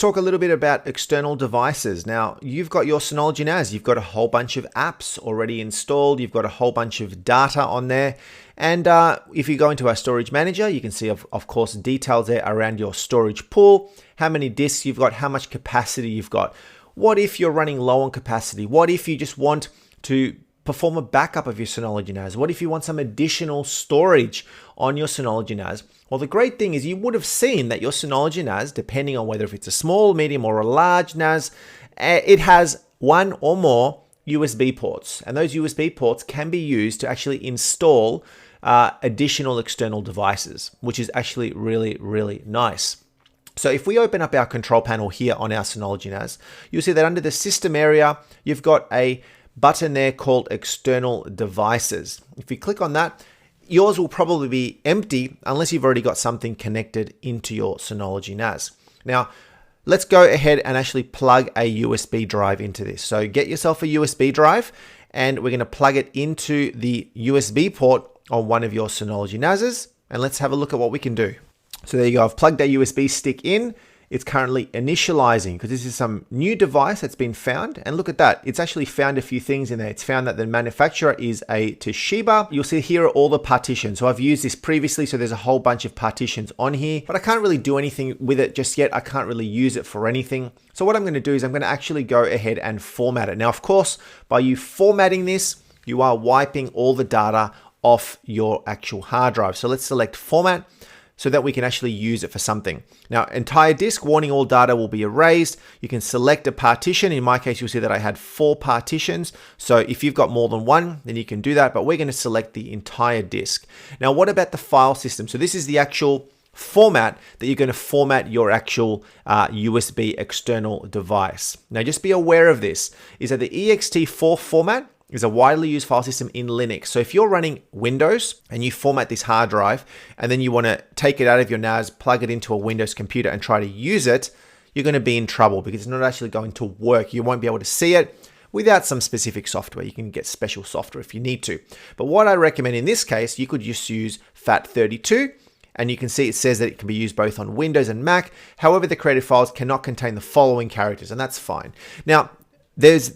talk a little bit about external devices. Now, you've got your Synology NAS. You've got a whole bunch of apps already installed. You've got a whole bunch of data on there. And if you go into our storage manager, you can see, of course, details there around your storage pool, how many disks you've got, how much capacity you've got. What if you're running low on capacity? What if you just want to perform a backup of your Synology NAS? What if you want some additional storage on your Synology NAS? Well, the great thing is you would have seen that your Synology NAS, depending on whether if it's a small, medium, or a large NAS, it has one or more USB ports. And those USB ports can be used to actually install additional external devices, which is actually really, really nice. So if we open up our control panel here on our Synology NAS, you'll see that under the system area, you've got a button there called external devices. If you click on that, yours will probably be empty unless you've already got something connected into your Synology NAS. Now, let's go ahead and actually plug a USB drive into this. So get yourself a USB drive and we're going to plug it into the USB port on one of your Synology NASs, and let's have a look at what we can do. So there you go, I've plugged a USB stick in. It's currently initializing because this is some new device that's been found. And look at that, it's actually found a few things in there. It's found that the manufacturer is a Toshiba. You'll see here are all the partitions. So I've used this previously, so there's a whole bunch of partitions on here, but I can't really do anything with it just yet. I can't really use it for anything. So what I'm going to do is I'm going to actually go ahead and format it. Now, of course, by you formatting this, you are wiping all the data off your actual hard drive. So let's select format, so that we can actually use it for something. Now, entire disk, warning all data will be erased. You can select a partition. In my case, you'll see that I had 4 partitions. So if you've got more than one, then you can do that, but we're going to select the entire disk. Now, what about the file system? So this is the actual format that you're going to format your actual USB external device. Now, just be aware of this, is that the ext4 format is a widely used file system in Linux. So if you're running Windows and you format this hard drive and then you want to take it out of your NAS, plug it into a Windows computer and try to use it, you're going to be in trouble because it's not actually going to work. You won't be able to see it without some specific software. You can get special software if you need to. But what I recommend in this case, you could just use FAT32, and you can see it says that it can be used both on Windows and Mac. However, the created files cannot contain the following characters, and that's fine. Now, there's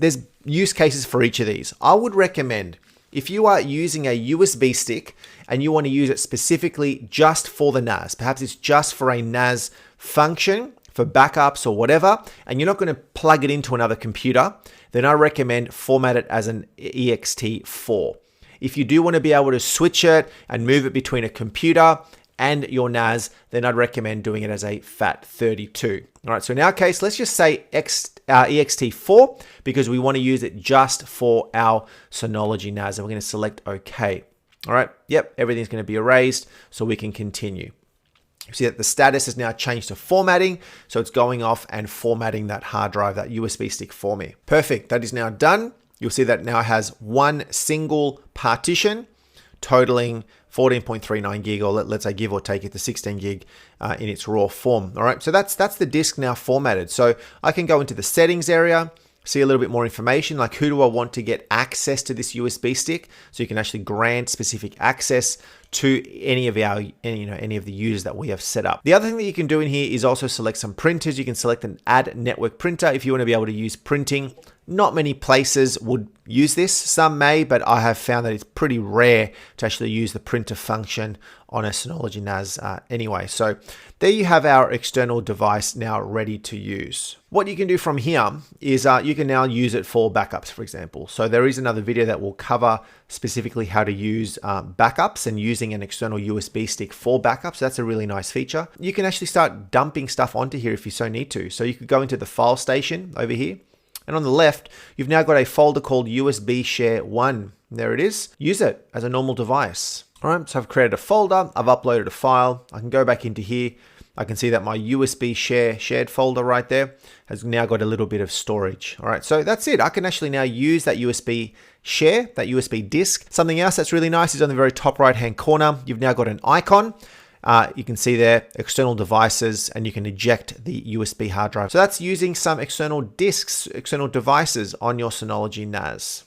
use cases for each of these. I would recommend if you are using a USB stick and you want to use it specifically just for the NAS, perhaps it's just for a NAS function for backups or whatever, and you're not going to plug it into another computer, then I recommend format it as an ext4. If you do want to be able to switch it and move it between a computer and your NAS, then I'd recommend doing it as a FAT32. All right, so in our case, let's just say ext4 because we want to use it just for our Synology NAS, and we're going to select OK. All right, yep, everything's going to be erased, so we can continue. You see that the status has now changed to formatting, so it's going off and formatting that hard drive, that USB stick for me. Perfect, that is now done. You'll see that now has one single partition totaling 14.39 gig, or let's say give or take it to 16 gig in its raw form. All right, so that's the disk now formatted. So I can go into the settings area, see a little bit more information, like who do I want to get access to this USB stick, so you can actually grant specific access to any of our any of the users that we have set up. The other thing that you can do in here is also select some printers. You can select an add network printer if you want to be able to use printing. Not many places would use this. Some may, but I have found that it's pretty rare to actually use the printer function on a Synology NAS anyway. So there you have our external device now ready to use. What you can do from here is you can now use it for backups, for example. So there is another video that will cover specifically how to use backups and using an external USB stick for backups. That's a really nice feature. You can actually start dumping stuff onto here if you so need to. So you could go into the file station over here, and on the left, you've now got a folder called USB Share 1. There it is. Use it as a normal device. All right, so I've created a folder. I've uploaded a file. I can go back into here. I can see that my USB shared folder right there has now got a little bit of storage. All right, so that's it. I can actually now use that USB share, that USB disk. Something else that's really nice is on the very top right-hand corner, you've now got an icon. You can see there external devices, and you can eject the USB hard drive. So that's using some external disks, external devices on your Synology NAS.